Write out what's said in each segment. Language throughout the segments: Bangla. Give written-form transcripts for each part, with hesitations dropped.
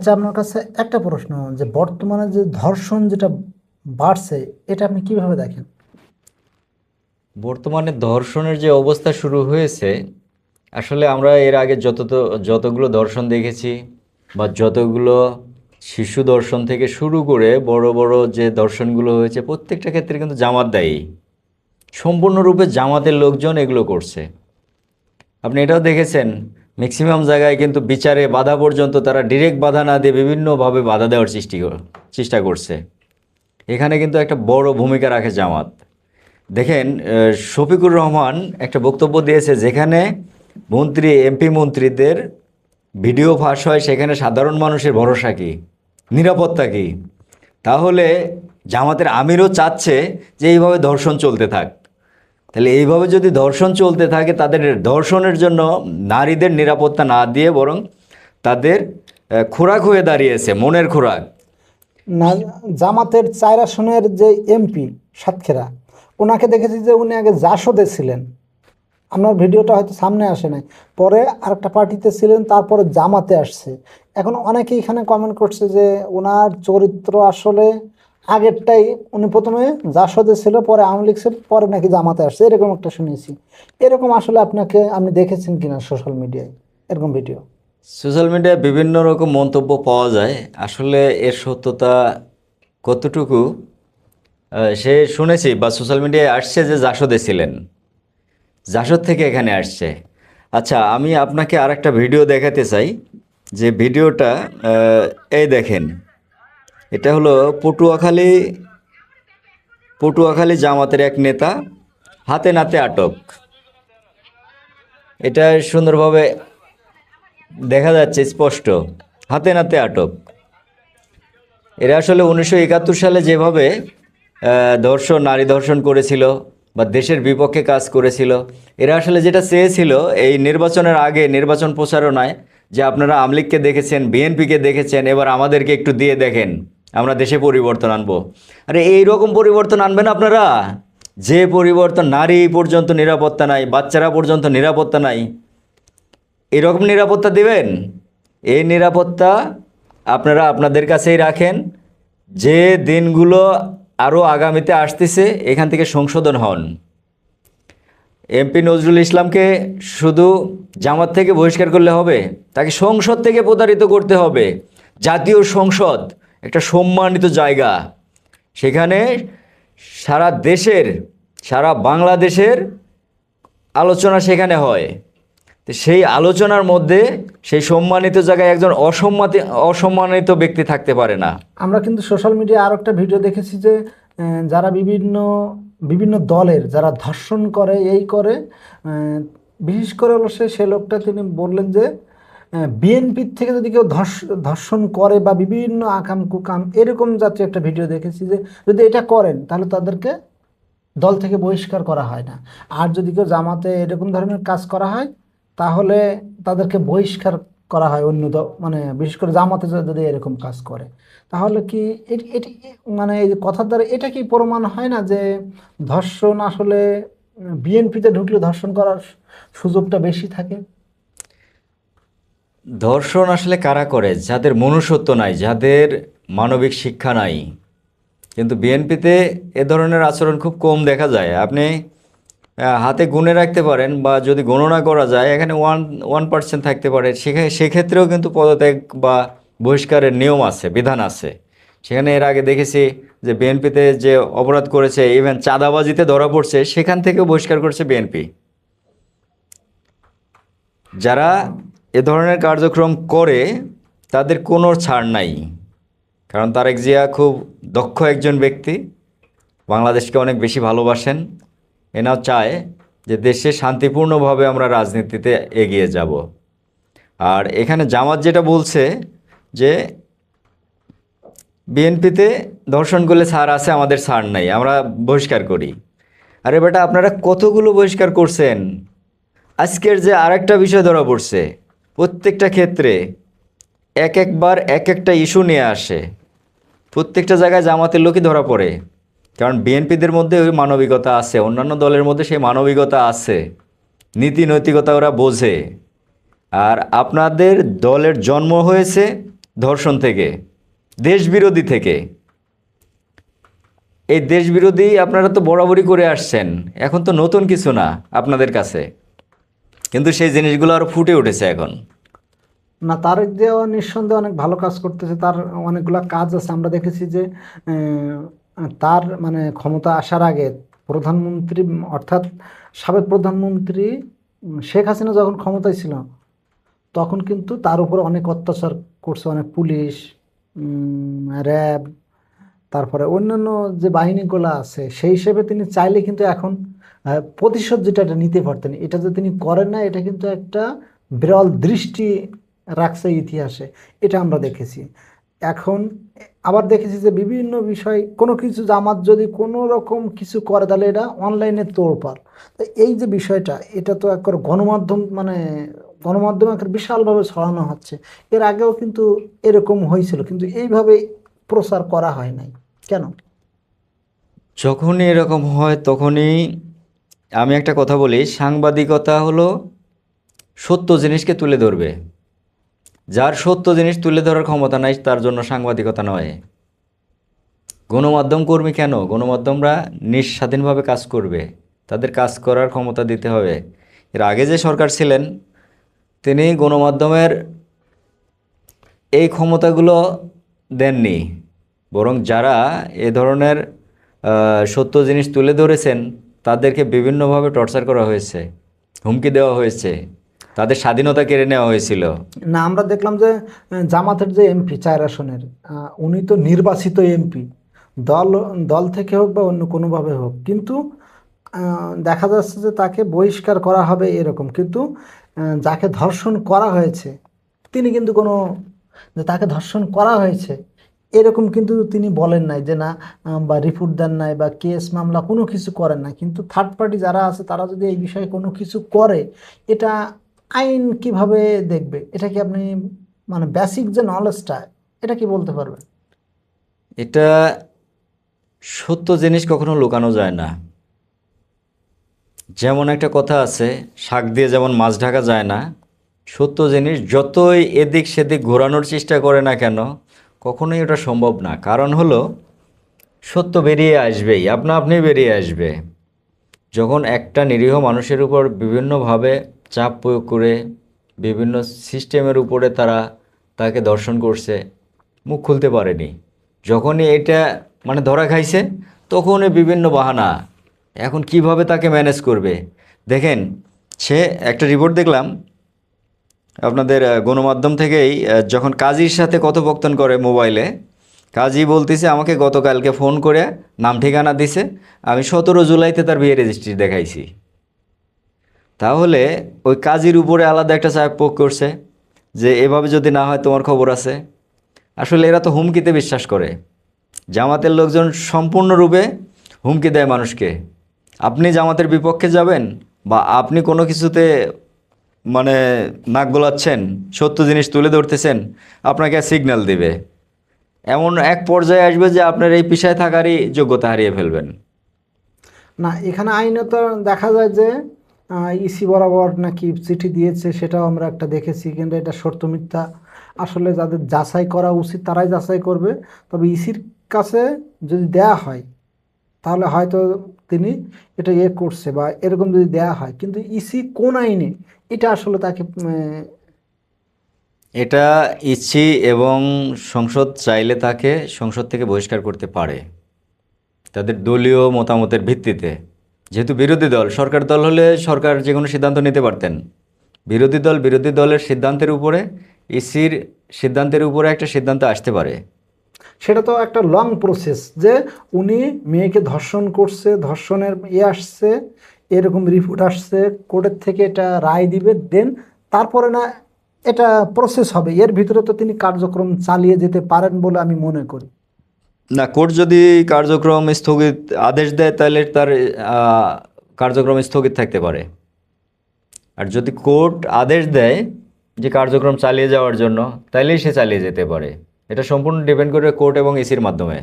আচ্ছা, আপনার কাছে একটা প্রশ্ন, যে বর্তমানে যে ধর্ষণ যেটা বাড়ছে, এটা আপনি কিভাবে দেখেন? বর্তমানে ধর্ষণের যে অবস্থা শুরু হয়েছে, আসলে আমরা এর আগে যতগুলো ধর্ষণ দেখেছি বা যতগুলো শিশু ধর্ষণ থেকে শুরু করে বড় বড় যে ধর্ষণগুলো হয়েছে, প্রত্যেকটা ক্ষেত্রে কিন্তু জামাত দায়ী। সম্পূর্ণরূপে জামাতের লোকজন এগুলো করছে। আপনি এটাও দেখেছেন, ম্যাক্সিমাম জায়গায় কিন্তু বিচারে বাধা পর্যন্ত তারা ডিরেক্ট বাধা না দিয়ে বিভিন্নভাবে বাধা দেওয়ার চেষ্টা করছে। এখানে কিন্তু একটা বড় ভূমিকা রাখে জামাত। দেখেন, শফিকুর রহমান একটা বক্তব্য দিয়েছে, যেখানে এমপি মন্ত্রীদের ভিডিও ফাঁস হয়, সেখানে সাধারণ মানুষের ভরসা কি, নিরাপত্তা কি? তাহলে জামাতের আমিরও চাচ্ছে যে এইভাবে ধর্ষণ চলতে থাক। তাহলে এইভাবে যদি ধর্ষণ চলতে থাকে, তাদের ধর্ষণের জন্য নারীদের নিরাপত্তা না দিয়ে বরং তাদের খোরাক হয়ে দাঁড়িয়েছে, মনের খোরাক। না, জামাতের 4 আসনের যে এমপি সাতক্ষীরা, ওনাকে দেখেছি যে উনি আগে জাসদে ছিলেন। আপনার ভিডিওটা হয়তো সামনে আসে নাই, পরে আরেকটা পার্টিতে ছিলেন, তারপরে জামাতে আসছে। এখন অনেকেই এখানে কমেন্ট করছে যে ওনার চরিত্র আসলে আগেরটাই, উনি প্রথমে জাসদে ছিল, পরে আওয়ামী লীগ ছিল, পরে নাকি জামাতে আসছে, এরকম একটা শুনেছি। এরকম আসলে আপনি দেখেছেন কিনা সোশ্যাল মিডিয়ায় এরকম ভিডিও? সোশ্যাল মিডিয়ায় বিভিন্ন রকম মন্তব্য পাওয়া যায়, আসলে এর সত্যতা কতটুকু সে শুনেছি বা সোশ্যাল মিডিয়ায় আসছে যে জাসদে ছিলেন, জাসদ থেকে এখানে আসছে। আচ্ছা, আমি আপনাকে আরেকটা ভিডিও দেখাতে চাই, যে ভিডিওটা এই দেখেন। এটা হলো পটুয়াখালী পটুয়াখালী জামাতের এক নেতা হাতে নাতে আটক। এটা সুন্দরভাবে দেখা যাচ্ছে স্পষ্ট, হাতে নাতে আটক। এরা আসলে 1971 সালে যেভাবে নারী ধর্ষণ করেছিল বা দেশের বিপক্ষে কাজ করেছিল, এরা আসলে যেটা চেয়েছিল এই নির্বাচনের আগে নির্বাচন প্রচারণায়, যে আপনারা আওয়ামী লীগকে দেখেছেন, বিএনপিকে দেখেছেন, এবার আমাদেরকে একটু দিয়ে দেখেন, আমরা দেশে পরিবর্তন আনবো। আরে এই রকম পরিবর্তন আনবেন আপনারা, যে পরিবর্তন নারী পর্যন্ত নিরাপত্তা নাই, বাচ্চারা পর্যন্ত নিরাপত্তা নাই, এরকম নিরাপত্তা দিবেন? এই নিরাপত্তা আপনারা আপনাদের কাছেই রাখেন। যে দিনগুলো আরও আগামীতে আসতেছে, এখান থেকে সংশোধন হন। এমপি নজরুল ইসলামকে শুধু জামাত থেকে বহিষ্কার করলে হবে, তাকে সংসদ থেকে প্রতারিত করতে হবে। জাতীয় সংসদ একটা সম্মানিত জায়গা, সেখানে সারা দেশের, সারা বাংলাদেশের আলোচনা সেখানে হয়। তো সেই আলোচনার মধ্যে সেই সম্মানিত জায়গায় একজন অসম্মানিত ব্যক্তি থাকতে পারে না। আমরা কিন্তু সোশ্যাল মিডিয়ায় আরো একটা ভিডিও দেখেছি যে যারা বিভিন্ন বিভিন্ন দলের যারা ধর্ষণ করে, এই করে, আহ, বিশেষ করে হলো সে লোকটা, তিনি বললেন যে বিএনপির থেকে যদি কেউ ধর্ষণ করে বা বিভিন্ন আকাম কুকাম এরকম জাতীয় একটা ভিডিও দেখেছি, যে যদি এটা করেন তাহলে তাদেরকে দল থেকে বহিষ্কার করা হয় না। আর যদি কেউ জামাতে এরকম ধরনের কাজ করা হয়, তাহলে তাদেরকে বহিষ্কার করা হয় অন্য দল, মানে বিশেষ করে জামাতে যদি এরকম কাজ করে। তাহলে কি এটি মানে এই যে কথার দ্বারা এটা কি প্রমাণ হয় না যে ধর্ষণ আসলে বিএনপিতে ঢুকলে ধর্ষণ করার সুযোগটা বেশি থাকে? ধর্ষণ আসলে কারা করে? যাদের মনুষ্যত্ব নাই, যাদের মানবিক শিক্ষা নাই। কিন্তু বিএনপিতে এ ধরনের আচরণ খুব কম দেখা যায়। আপনি হাতে গুণে রাখতে পারেন, বা যদি গণনা করা যায়, এখানে 1% থাকতে পারে। সেক্ষেত্রেও কিন্তু পদত্যাগ বা বহিষ্কারের নিয়ম আছে, বিধান আছে। সেখানে এর আগে দেখেছি যে বিএনপিতে যে অপরাধ করেছে, ইভেন চাঁদাবাজিতে ধরা পড়ছে, সেখান থেকেও বহিষ্কার করেছে বিএনপি। যারা এ ধরনের কার্যক্রম করে তাদের কোনো ছাড় নাই, কারণ তারেক জিয়া খুব দক্ষ একজন ব্যক্তি, বাংলাদেশকে অনেক বেশি ভালোবাসেন। এনাও চায় যে দেশে শান্তিপূর্ণভাবে আমরা রাজনীতিতে এগিয়ে যাব। আর এখানে জামাত যেটা বলছে যে বিএনপিতে ধর্ষণ করলে ছাড় আছে, আমাদের ছাড় নাই, আমরা বহিষ্কার করি। আরে বেটা, আপনারা কতগুলো বহিষ্কার করছেন? আজকের যে আরেকটা বিষয় ধরা পড়ছে, প্রত্যেকটা ক্ষেত্রে একবার এক একটা ইস্যু নিয়ে আসে, প্রত্যেকটা জায়গায় জামাতের লোকই ধরা পড়ে। কারণ বিএনপিদের মধ্যে ওই মানবিকতা আছে, অন্যান্য দলের মধ্যে সেই মানবিকতা আছে, নীতি নৈতিকতা ওরা বোঝে। আর আপনাদের দলের জন্ম হয়েছে ধর্ষণ থেকে, দেশবিরোধী থেকে। এই দেশবিরোধী আপনারা তো বরাবরই করে আসছেন, এখন তো নতুন কিছু না আপনাদের কাছে, কিন্তু সেই জিনিসগুলো আরও ফুটে উঠেছে এখন। না, তারেক জিয়াও নিঃসন্দেহে অনেক ভালো কাজ করতেছে, তার অনেকগুলা কাজ আছে। আমরা দেখেছি যে তার মানে ক্ষমতা আসার আগে প্রধানমন্ত্রী, অর্থাৎ সাবেক প্রধানমন্ত্রী শেখ হাসিনা যখন ক্ষমতায় ছিল, তখন কিন্তু তার উপর অনেক অত্যাচার করছে অনেক পুলিশ, র্যাব, তারপরে অন্যান্য যে বাহিনীগুলো আছে। সেই হিসেবে তিনি চাইলে কিন্তু এখন প্রতিশোধ যেটা এটা নিতে পারতেন, এটা যে তিনি করেন না, এটা কিন্তু একটা বিরল দৃষ্টি রাখছে ইতিহাসে, এটা আমরা দেখেছি। এখন আবার দেখেছি যে বিভিন্ন বিষয় কোনো কিছু জামাত যদি কোনো রকম কিছু করে, তাহলে এটা অনলাইনে তোলপাড়। তো এই যে বিষয়টা, এটা তো একবার গণমাধ্যম মানে গণমাধ্যমে একটা বিশালভাবে ছড়ানো হচ্ছে। এর আগেও কিন্তু এরকম হয়েছিল, কিন্তু এইভাবে প্রচার করা হয় নাই কেন? যখনই এরকম হয় তখনই আমি একটা কথা বলি, সাংবাদিকতা হলো সত্য জিনিসকে তুলে ধরবে। যার সত্য জিনিস তুলে ধরার ক্ষমতা নাই তার জন্য সাংবাদিকতা নয়। গণমাধ্যম কর্মী কেন? গণমাধ্যমরা নিঃস্বাধীনভাবে কাজ করবে, তাদের কাজ করার ক্ষমতা দিতে হবে। এর আগে যে সরকার ছিলেন তিনি গণমাধ্যমের এই ক্ষমতাগুলো দেননি, বরং যারা এ ধরনের সত্য জিনিস তুলে ধরেছেন তাদেরকে বিভিন্নভাবে টর্চার করা হয়েছে, হুমকি দেওয়া হয়েছে, তাদের স্বাধীনতা কেড়ে নেওয়া হয়েছিল। না, আমরা দেখলাম যে জামাতের যে এমপি 4 আসনের, উনি তো নির্বাচিত এমপি, দল দল থেকে হোক বা অন্য কোনোভাবে হোক, কিন্তু দেখা যাচ্ছে যে তাকে বহিষ্কার করা হবে এরকম। কিন্তু যাকে ধর্ষণ করা হয়েছে তিনি কিন্তু কোনো, যে তাকে ধর্ষণ করা হয়েছে এরকম কিন্তু তিনি বলেন নাই যে না, বা রিপোর্ট দেন নাই বা কেস মামলা কোনো কিছু করেন না। কিন্তু থার্ড পার্টি যারা আছে তারা যদি এই বিষয়ে কোনো কিছু করে, এটা আইন কিভাবে দেখবে? এটা কি আপনি মানে বেসিক যে নলেজটা, এটা কি বলতে পারবেন? এটা সত্য জিনিস কখনো লুকানো যায় না। যেমন একটা কথা আছে, শাক দিয়ে যেমন মাছ ঢাকা যায় না, সত্য জিনিস যতই এদিক সেদিক ঘোরানোর চেষ্টা করে না কেন, কখনোই ওটা সম্ভব না। কারণ হলো সত্য বেরিয়ে আসবেই, আপনা আপনি বেরিয়ে আসবে। যখন একটা নিরীহ মানুষের উপর বিভিন্নভাবে চাপ প্রয়োগ করে বিভিন্ন সিস্টেমের উপরে তারা তাকে দর্শন করছে, মুখ খুলতে পারেনি। যখনই এটা মানে ধরা খাইছে তখনই বিভিন্ন বাহানা, এখন কিভাবে তাকে ম্যানেজ করবে। দেখেন, সে একটা রিপোর্ট দেখলাম আপনাদের গণমাধ্যম থেকেই, যখন কাজীর সাথে কথোপকথন করে মোবাইলে, কাজী বলতেছে আমাকে গতকালকে ফোন করে নাম ঠিকানা দিছে, আমি 17 জুলাইতে তার বিয়ে রেজিস্ট্রি দেখাইছি। তাহলে ওই কাজীর উপরে আলাদা একটা চাপ প্রয়োগ করছে যে এভাবে যদি না হয় তোমার খবর আছে। আসলে এরা তো হুমকিতে বিশ্বাস করে। জামাতের লোকজন সম্পূর্ণরূপে হুমকি দেয় মানুষকে। আপনি জামাতের বিপক্ষে যাবেন বা আপনি কোনো কিছুতে মানে নাক গলাচ্ছেন, সত্য জিনিস তুলে ধরতেছেন, আপনাকে সিগন্যাল দিবে। এমন এক পর্যায়ে আসবে যে আপনার এই পেশায় থাকারই যোগ্যতা হারিয়ে ফেলবেন। না, এখানে আইনত দেখা যায় যে ইসি বরাবর নাকি চিঠি দিয়েছে, সেটাও আমরা একটা দেখেছি। কিন্তু এটা সত্য মিথ্যা আসলে যাদের যাচাই করা উচিত তারাই যাচাই করবে। তবে ইসির কাছে যদি দেয়া হয় তাহলে হয়তো তিনি এটা করছে বা এরকম যদি দেয়া হয়, কিন্তু ইসি কোন আইনে, এটা আসলে তাকে এটা ইচ্ছি এবং সংসদ চাইলে তাকে সংসদ থেকে বহিষ্কার করতে পারে তাদের দলীয় মতামতের ভিত্তিতে। যেহেতু বিরোধী দল, সরকার দল হলে সরকার যে কোনো সিদ্ধান্ত নিতে পারতেন। বিরোধী দলের সিদ্ধান্তের উপরে, ইসির সিদ্ধান্তের উপরে একটা সিদ্ধান্ত আসতে পারে। সেটা তো একটা লং প্রসেস যে উনি মেয়েকে ধর্ষণ করছে, ধর্ষণের আসছে, এরকম রিপোর্ট আসছে, কোর্টের থেকে এটা রায় দিবে, দেন তারপরে না এটা প্রসেস হবে। এর ভিতরে তো তিনি কার্যক্রম চালিয়ে যেতে পারেন বলে আমি মনে করি। না, কোর্ট যদি কার্যক্রম স্থগিত আদেশ দেয় তাহলে তার কার্যক্রম স্থগিত থাকতে পারে। আর যদি কোর্ট আদেশ দেয় যে কার্যক্রম চালিয়ে যাওয়ার জন্য, তাইলেই সে চালিয়ে যেতে পারে। এটা সম্পূর্ণ ডিপেন্ড করবে কোর্ট এবং ইসির মাধ্যমে।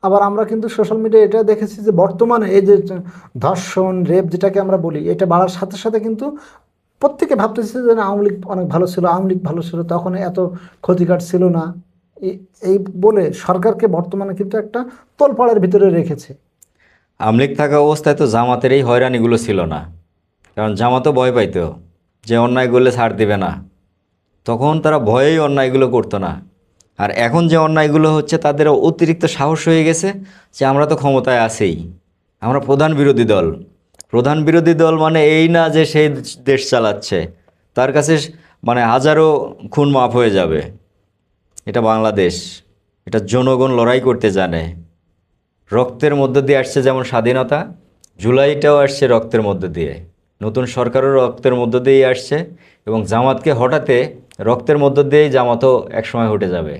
আবার আমরা কিন্তু সোশ্যাল মিডিয়ায় এটা দেখেছি যে বর্তমানে এই যে ধর্ষণ রেপ যেটাকে আমরা বলি, এটা বাড়ার সাথে সাথে কিন্তু প্রত্যেকে ভাবতেছে যে না, আওয়ামী লীগ অনেক ভালো ছিল, আওয়ামী লীগ ভালো ছিল, তখন এত ক্ষতিকার ছিল না, এই বলে সরকারকে বর্তমানে কিন্তু একটা তোলপাড়ের ভিতরে রেখেছে। আওয়ামী লীগ থাকা অবস্থায় তো জামাতের এই হয়রানিগুলো ছিল না, কারণ জামাতও ভয় পাইতো যে অন্যায় করলে ছাড় দিবে না, তখন তারা ভয়েই অন্যায়গুলো করতো না। আর এখন যে অন্যায়গুলো হচ্ছে তাদের অতিরিক্ত সাহস হয়ে গেছে যে আমরা তো ক্ষমতায় আছেই, আমরা প্রধান বিরোধী দল। প্রধান বিরোধী দল মানে এই না যে সেই দেশ চালাচ্ছে, তার কাছে মানে হাজারো খুন মাফ হয়ে যাবে। এটা বাংলাদেশ, এটা জনগণ লড়াই করতে জানে। রক্তের মধ্যে দিয়ে আসছে যেমন স্বাধীনতা, জুলাইটাও আসছে রক্তের মধ্যে দিয়ে, নতুন সরকারও রক্তের মধ্য দিয়েই আসছে, এবং জামাতকে হঠাতে রক্তের মধ্য দিয়েই জামাতও একসময় হটে যাবে।